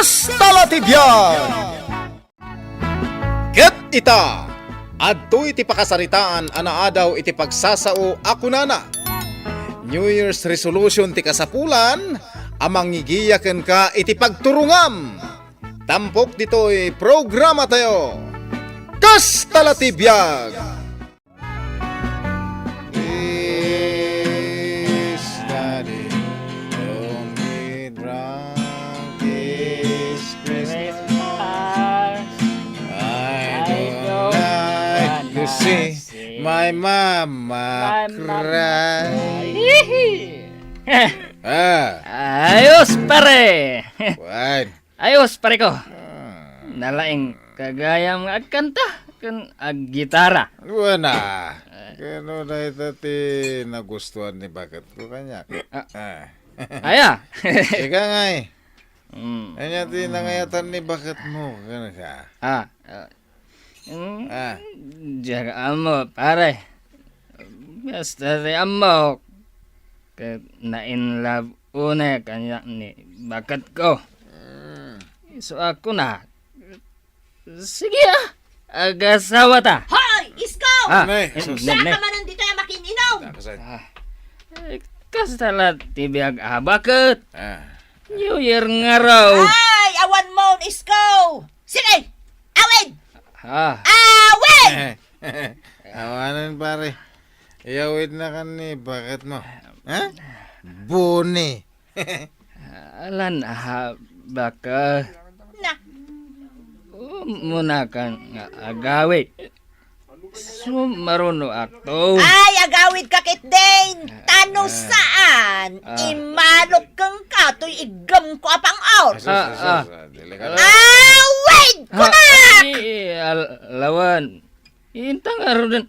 Kastalatibyan! Ket ita, adto iti pakasaritaan anaadaw iti pagsasao ako nana. New Year's resolution ti kasapulan, amang igiyaken ka iti pagturungam. Tampok dito'y programa tayo. Kastalatibyan! See my mama cry. Ayos pare. Wan. Ayos pare ko. Nalaing kagayam nga agkanta kan ag gitara. Wana. Kano na ito ti nagustuhan ni bakit ko kanya. Aya. Ika nga eh. Kanya ti nangayatan ni bakit mo. Gano ka? Jaga amo pare. Basta si amo na in love una kanya ni bakat ko. So ako na. Sige agasawa ta. Hoy! Iskaw! Nay, Saan ka man nandito yung makininom? Kastalat tibiyag bakit? New Year nga raw. Ay! Awan mo, Iskaw! Sige! Awid! Awid! Awanan pare. Iyawid na ka ni bakit mo. Ha? Buni. Alan bakit? Na, Muna kang agawi. So maruno ako. ay, agawid ka kit din! Tano saan? Imalok kang kato'y igam ko apang or! Awid! Kumak! Lawan. Intang arudan.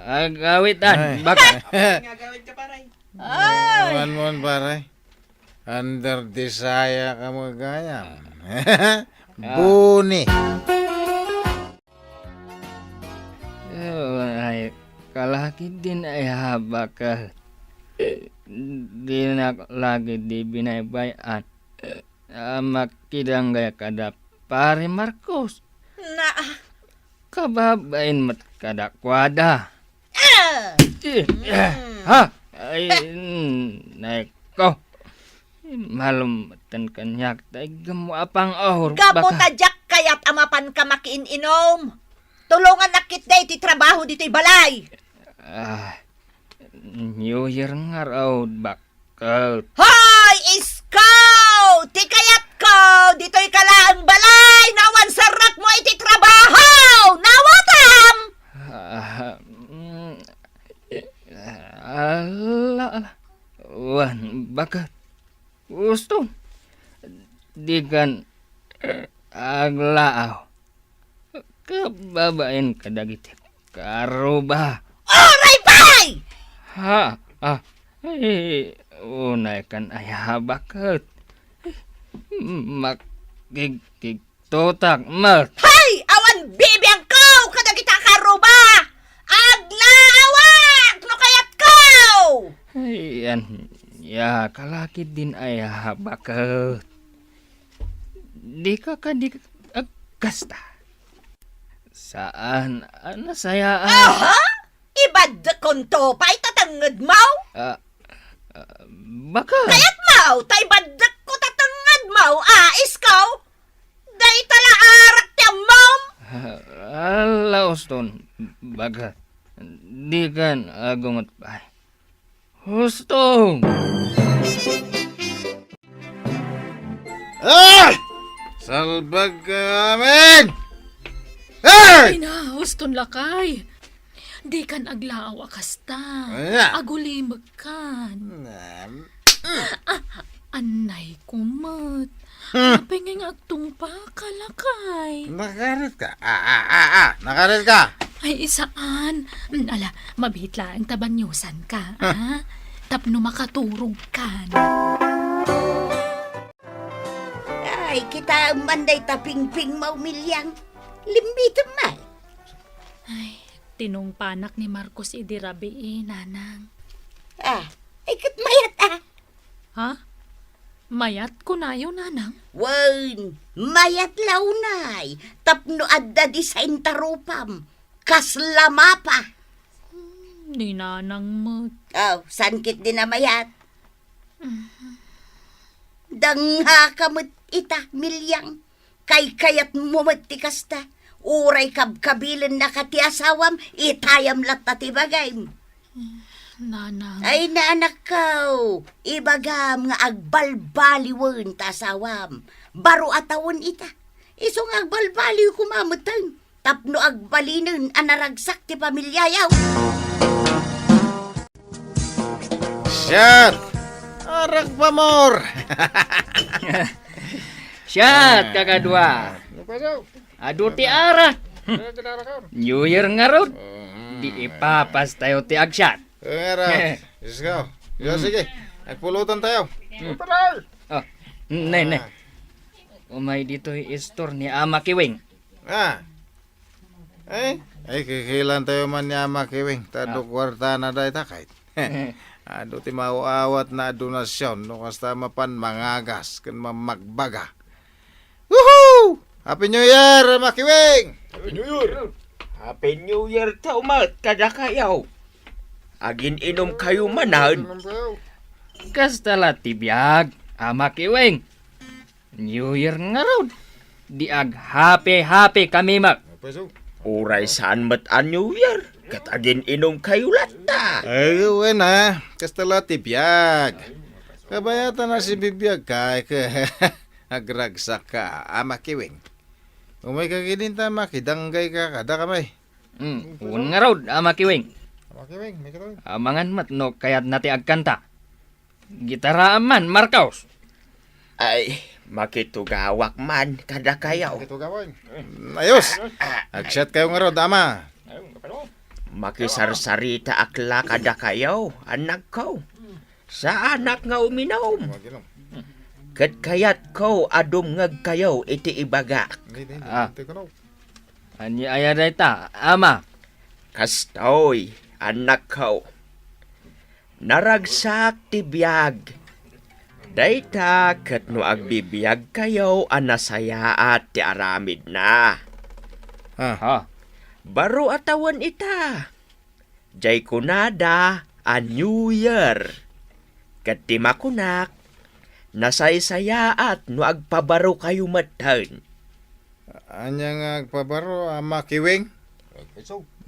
Agawit baka. Ay! Awan mo pare. Under desire ka mo gaya. Buni. Ay, kalaki din ay baka. Di na lagi di binaybayan. Makidang gaya kada pare Marcos. Na, Kababain mat kada kwada. Ay, naik ko. Malumatan kanyak taigam mo apang ahor. Gabutadyak kayat amapan ka makiin-inom. Tulungan na kit day ti trabaho dito'y balay. New Year nga raw bakal. Hoy! Iskaw! Ti kayat ko! Dito'y kalaang balay! Nawan sarak mo iti trabaho! Nawatam! Ala. Wan, bakit? Gusto. Di kan aglaaw. Kababain kadagiti karuba. Oray pay! Unay kan ay bakit? Makigtig totak mat. Hay! Awan bibiyang ko! Kadagita karuba! Aglawak! No kayat ko! Yan, ya kalaki din ay bakit? Di ka kasta. Saan? Nasayaan? Aha? Ibad kon to pa'y tatangad mo? Baka? Kayat mo! Tay badak ko tatangad mo! Iskaw! Day tala arak tiyan mo! Laoston, bagat. Di kan agungot pa. Hustong! Salbag ka amin! Ay na, huston lakay. Di kan aglaaw akasta. Ay. Agulimag kan. Anay kumat. Pengeng agtungpa kalakay. Nakarit ka. Nakarit ka. Ay isaan. Ala, mabitla ang tabanyusan ka. Ha? Tapno makaturog kan. Ay, kita manday taping-ping maumilyang. Limbitan may. Ay, tinungpanak ni Marcos idirabi nanang. Ay kat mayat Ha? Mayat ko na yun, nanang. Wen, mayat launay, tapno adda di sa intarupam, kaslama pa. Ni nanang mo. Oh, sankit din na mayat. Dangha kamot ita, milyang, kay kayat mumatikas ta. Uray kabkabilan na kati asawam, itayam lat na tibagay. Nanang. Ay naanak kaw, ibagam nga agbalbaliwan ta asawam. Baro atawon ita, isong agbalbaliw kumamutang. Tapno agbalinin anaragsak ti pamilyayaw. Siyat! Arag pa more! Siyat, kakadwa. Adu ti ara. New Year nga rod. Di ipapas tayo ti agsyat. Nga Diyos ko. Sige, nagpulutan tayo. Oh, nay. Umay dito istor ni Ama Kiwing. Ay, kikilan tayo man ni Ama Kiwing. Tado kwarta na dahi takait. Ado ti mauawat na donasyon no kasta mapan mangagas kan mamagbaga. Woohoo! Happy New Year, Ama Kiwing! Happy New Year! Happy New Year taumat kada kayaw. Agin inom kayo manan. Kastala ti biyag, Ama Kiwing. New Year nga rod. Di ag happy kami mak. Uray saan mat an New Year. Kat agin inom kayo lata. Ay, uwan ha. Kastala ti biyag. Kabayatan na si bibiyag kay agragsak ka, Ama Kiwing. Umay kagininta makidanggay ka kada kamay. Un nga rod, Ama Kiwing. Ama Kiwing, may katawin. Amangan matno kayat nati agkanta. Gitara man, Marcos. Ay, makitugawak man kada kayaw. Ito gawin. Ayos! Agsyat kayo nga ro, Ama. Makisarsarita akla kada kayaw. Anak ko. Sa anak nga uminom. Kat kayat ko adum ngag kayaw iti ibaga. Ani ayaday ta, Ama. Kastoy, anak ko. Naragsak ti biyag. Dayta kat no agbibiyag kayo anasaya at ti aramid na. Ha, Baro atawan ita. Jay kunada a New Year. Kat ti makunak, nasaysaya at no agpabaro kayo matan. Anya nga agpabaro, Ama Kiwing?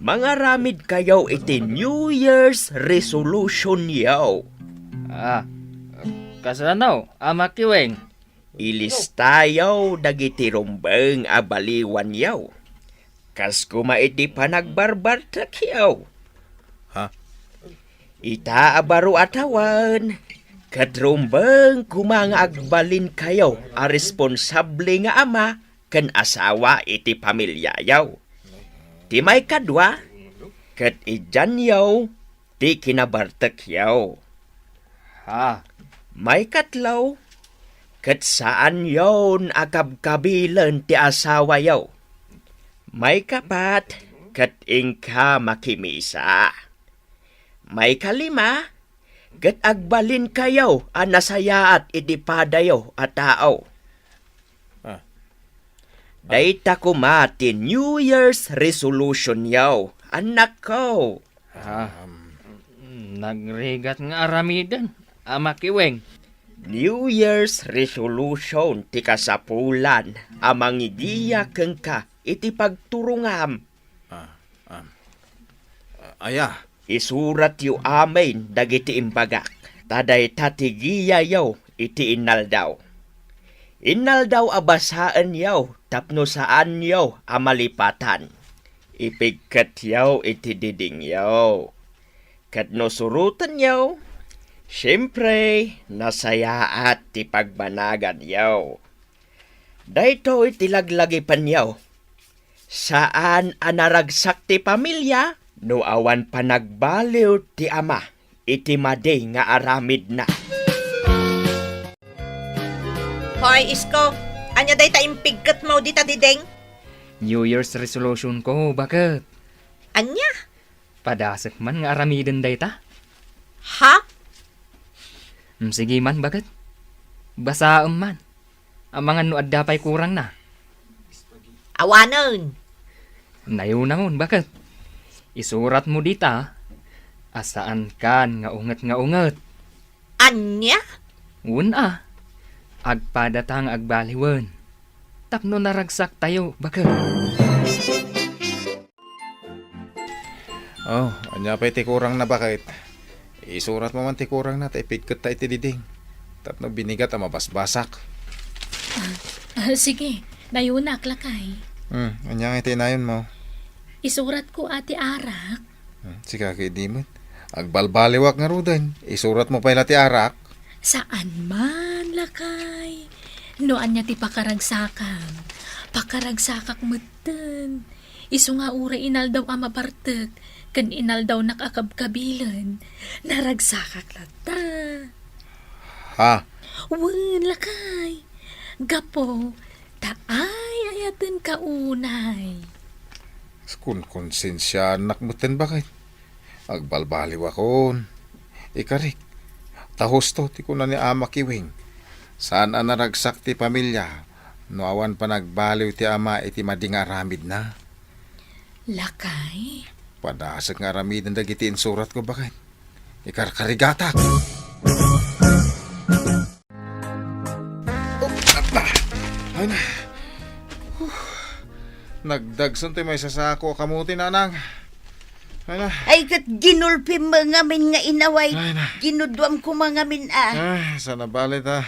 Mga ramid kayo iti New Year's resolution yaw. kasanaw, Ama Kiwing. Ilista yaw dagiti rumbeng abaliwan yaw. Kas kuma iti panagbarbartak yaw. Ha? Ita abaro atawan. Kat rumbeng kumang agbalin kayo a responsable nga ama ken asawa iti pamilya yaw. Ti may kadwa, kat ijan yaw, ti kinabartak yaw. Ha, May katlaw, kat saan yon akabkabilan ti asawa yaw. May kapat, kat ingka makimisa. May kalima, kat agbalin kayaw anasayaat iti padayaw at tao. Dayta kumati New Year's resolution yaw, anak ko. nagrigat nga aramidan, Ama Kiwing. New Year's resolution ti kasapulan amang idiya keng ka iti pagturungam. Aya. Isurat yu amin dagiti imbagak. Taday tatigiya yaw iti inaldaw. Inaldaw abasaan yaw tapno saan yaw amalipatan. Ipigkat yaw iti diding yaw. Katno surutan yaw. Siyempre, nasayaat ti pagbanagan yaw. Dayto iti laglagi pan yaw. Saan anaragsak ti pamilya? No awan pa nagbaliw ti ama, iti maday nga aramid na. Hoy, Isko, anya day ta impigkat mo dita dideng? New Year's resolution ko, bakit? Anya? Padasek man nga aramidan day ta? Ha? Sige man, bakit? Basaam man. Ang mga nuad dapay kurang na. Awanon. Nayunangon, bakit? Isurat mo dita, asaan kan nga unget. Anya? Una, agpadatang agbaliwan. Tapno naragsak tayo, bakit? Oh, anya pa iti kurang na bakit? Isurat mo man ti kurang na, ipigkat ta iti diding. Tapno binigat ang mabasbasak. Sige, nayunak lakay. Anya nga iti inayon mo. Isurat ko ati arak. Sika kay Dimon. Agbalbaliwak nga rudan. Isurat mo pa ti arak. Saan man lakay? Noan niya ti pakaragsakan. Pakaragsakak meten. Isu nga ura inaldaw ama bartek. Kan inaldaw nakakabkabilan. Naragsakak lata. Ha? Wen lakay. Gapo, taay ayaten kaunay. Kun konsensya anak mo ten bakit? Agbalbaliwakon. Ikarik. Tahos to, ti kuna ni ama kiwing. Saan ang naragsak ti pamilya? No awan pa nagbaliw ti ama iti mading aramid na. Lakay? Padasag nga aramid ang dagiti insurat ko bakit? Ikarkarigatak. Ay na. Nagdagson ti may sasako kamuti nanang. Ay na. Ay kat ginulpi mga min nga inaway. Ay na. Ginudwam ko mga min Sana balit ha.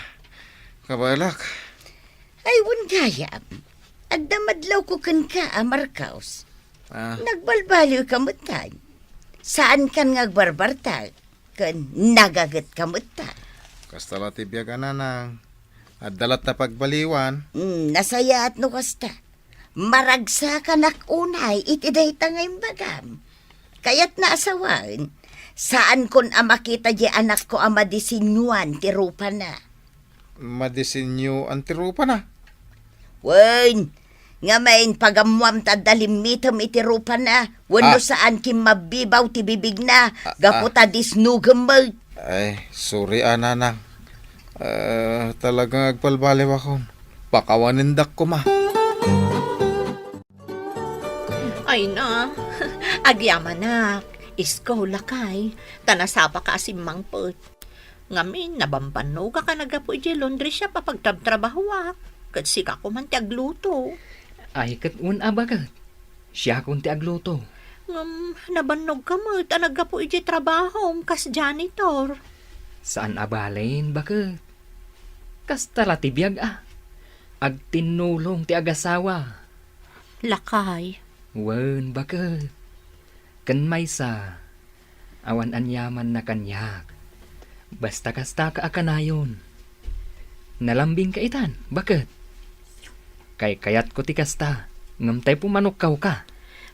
Kabalak. Ay wan gayam. Agdamadlaw ko kan ka, Marcos. Nagbalbaliw ka mutan. Saan kan ngagbarbartag? Kan nagagat ka mutan. Kastala ti biyaga nanang. At dalat na pagbaliwan. Nasaya at no kasta. Maragsa ka unay itiday tangay bagam. Kaya't naasawan. Saan kon makita di anak ko ama disinyuan ti rupa na. Madisinyo ang tirupa na. Wen, nga main pagamuam ta dalimitam iti rupa na. Wano saan kim mabibaw ti bibig na. Gaputa disnugam mo. Ay, sorry nanang. Talagang agpalbaliw ako. Pakawanindak ko ma. Ay na, agyaman na. Isko lakay, tanasapa ka asimang pot. Ngamin, nabambano ka nagapo iti laundry siya papagtabtrabahuak. Kasi ka kumanti agluto. Ay kat bagat. Siya kunti agluto. Nabanog ka mo, nagapo iti trabaho, kas janitor. Saan abalin, bakit? Kastala ti biyag Agtinulong ti agasawa. Lakay. Wen, bakit? Kan maysa, awan anyaman na kanyak. Basta kasta ka akanayon. Nalambing ka itan, bakit? Kayat ko ti kasta, ngamtay pumanukkaw ka.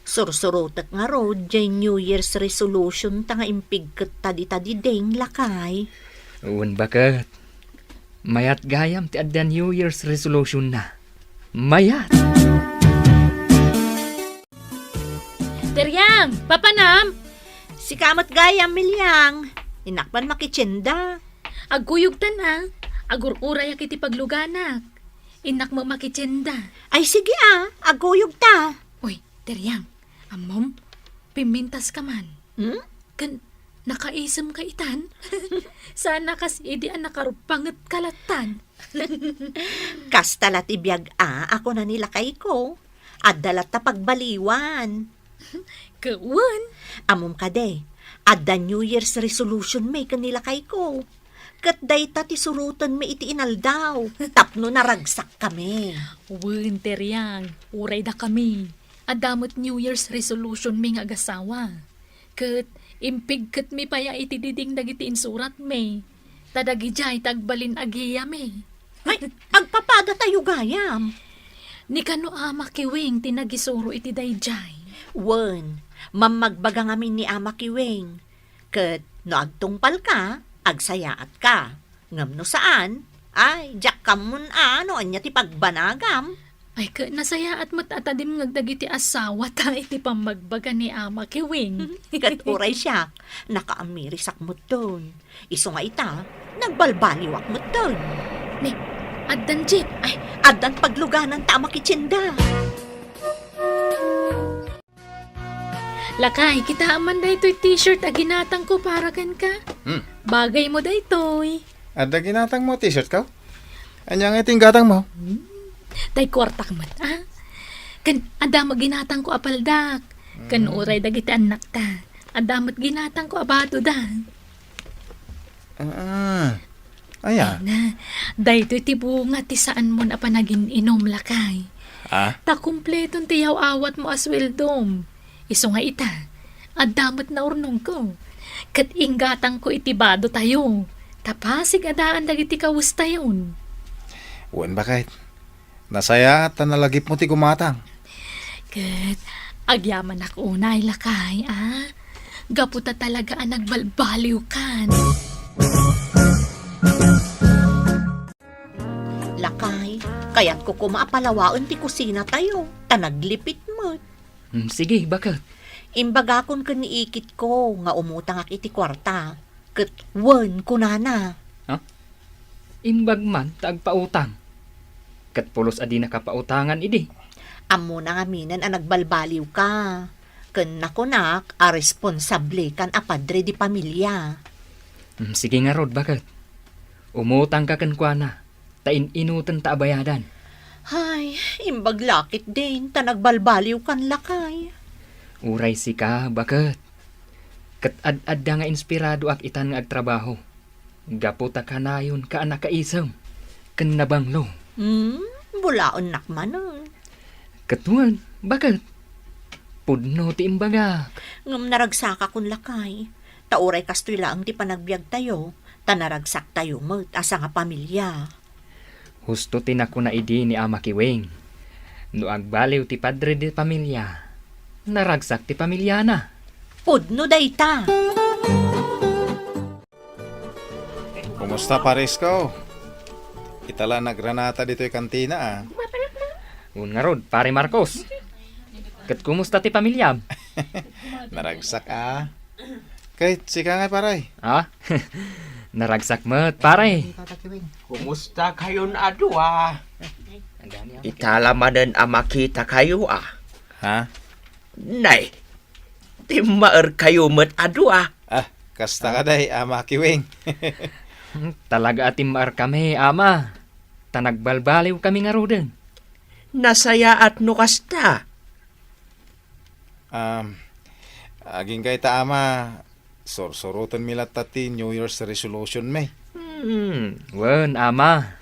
Sursurutak nga ro, jay New Year's resolution ta nga impig kat tadi-tadi deng lakay. Wen, bakit? Mayat gayam ti adda New Year's resolution na. Mayat! Teryang, papanam! Si kamat gaya, Milyang. Inakpan makitsyenda. Agkuyog ta agururay akiti pagluganak. Inak mo makitsenda. Ay sige aguyog ta. Uy, Teryang, amom, pimintas ka man. Kan, nakaisam ka itan. Sana kasi idi nakarupangat kalatan. Kastalat ibiyag ako na nilakay ko. At dalat ta pagbaliwan. Kawan. Amom ka de, adda New Year's resolution may kanila kay ko. Kat day ta ti surutan may iti inaldaw. Tapno naragsak kami. Wen, Teryang, uray da kami. Adamot New Year's resolution may nga agasawa. Kat, impig kat mi paya iti diding dagiti insurat may. Tadagi jay tagbalin agiya may. Ay, agpapada tayo gayam. Ni kano ama kiwing tinagisuro iti dayjay. Wen, mamagbaga ngamin ni Ama Kiwing. Kat, no agtungpal ka, agsayaat ka. Ngam no saan? Ay, jak kamun no anya ti pagbanagam. Ay ka, nasaya at matatadim ngagdagiti asawa ta iti pamagbaga ni Ama Kiwing. Kat uray siya, nakaamirisak mo ton. Iso nga ita, nagbalbaliwak mo ton. Ni, addan jeep. Ay, adan pagluganan ta makitsinda. Lakay, kita aman da ito'y t-shirt a ginatang ko para kan ka. Bagay mo da ito'y. Ada ginatang mo t-shirt ka? Anyang iting gatang mo? Tay kwartak man, ah? Kan, adamat ginatang ko apaldak. Kan uray dagiti anak ta. Adamat ginatang ko abado da. Aya. Na, dayto'y tibunga ti saan mo na panagin inom lakay. Ta kumpletong tiyaw awat mo asweldom. Iso nga ita, adamat na urnong ko. Kat inggatang ko itibado tayo. Tapasig adaan dagiti kawus tayon. Uwan ba kahit? Nasaya at nalagip mo ti gumatang. Kat, agyaman ako unay lakay, ah? Gaputa talaga ang nagbalbaliw kan. Lakay, kaya't ko kumaapalawaon ti kusina tayo. Tanaglipit mo. Sige, bakit? Imbagakon ka ni ikit ko nga umutang ak iti kwarta. Kat wen kunana. Imbag man, tagpautang. Kat pulos adi nakapautangan idi. Amo na nga minan ang nagbalbaliw ka. Ken nakunak, a responsable kan apadre di pamilya. Sige nga rod, bakit? Umutang ka kankwana. Tain-inutan ta abayadan. Ay, imbag lakit din, ta nagbalbaliw kan lakay. Uray si ka, bakit? Kat ad-ad nga inspirado ak itan nga agtrabaho. Gaputa ka na yun ka anak kaisam. Kan nabanglo. Bulaon nakmanon. Katuan, bakit? Pudno ti imbaga. Ngam naragsaka kun lakay. Tauray kastoy lang ti panagbiag tayo. Tanaragsak tayo met asa nga pamilya. Husto tinako na idi ni Ama Kiwing. No agbaliw ti padre di pamilya. Naragsak ti pamilya na. Pudno dayta. Kumusta pares ko? Itala nagranata dito'y kantina Un nga rod, pare Marcos. Kat kumusta ti pamilya? Naragsak Kahit sika nga paray. Naragsak met, pare. Kumusta kayo na adwa? Italamanan ang makita kayo Ha? Nay, timaer kayo met adwa. Kasta ka day, Ama Kiwing. Talaga atim mar kami, ama. Tanagbalbaliw kami nga roden. Nasaya at nukasta. Aging kay ta, Ama, sorsorutan milat tati New Year's resolution may. Wen, ama.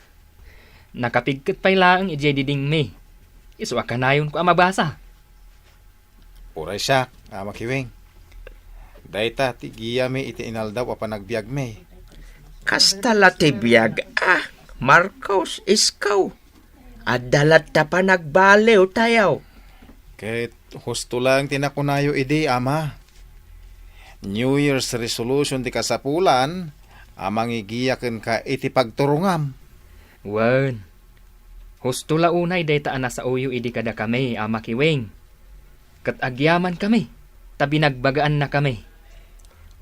Nakapigkat pa'y laang ijay diding me. Iswa ka na yun ko amabasa. Uray siya, Ama Kiwing. Dayta, tigiya mi iti inaldaw a panagbiag may. Kastala ti biyag Marcos, iskaw. Adalat ta pa nagbaliw tayaw. Kahit husto lang tinakunayo idi, Ama. New Year's resolution ti kasapulan, amang igiyaken ka iti pagturungam. Wen. Husto launay dayta ana sa uyo idi kada kami, Ama Kiwing. Kat agyaman kami. Tabi nagbagaan na kami.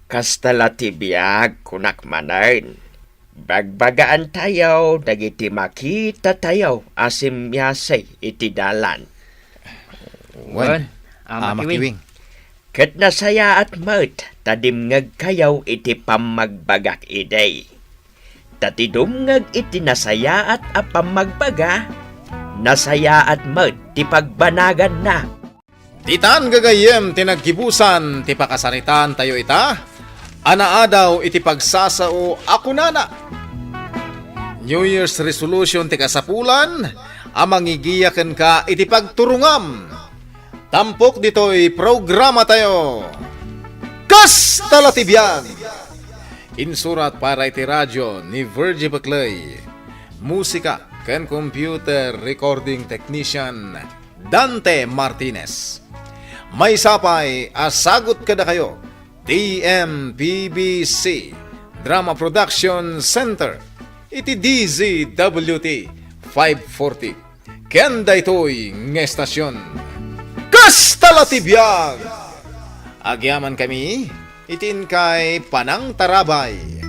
Kastala ti biyag kunak manan. Bagbagaan tayaw, dagiti makita tayaw, asim yasay iti dalan. Wen, Ama Kiwing. Ket nasaya at met, tadimngag kayaw iti pamagbagak iday. Tatidumngag iti nasaya at apamagbaga, nasaya at met ti pagbanagan na. Titan gagayem tinagkibusan ti pakasaritan tayo ita. Anaadaw iti pagsasao ako nana. New Year's resolution ti kasapulan, amang igiyaken ka iti pagturungam. Tampok dito'y programa tayo. Kastala ti biyag! Insurat para iti radyo ni Virgie Baclay. Musika ken computer recording technician Dante Martinez. May sapay, asagot kada kayo. TMPBC Drama Production Center. Iti DZWT 540. Kenda ito'y ngestasyon. Kastala ti biyag! Agyaman kami, itin kay Panang Tarabay.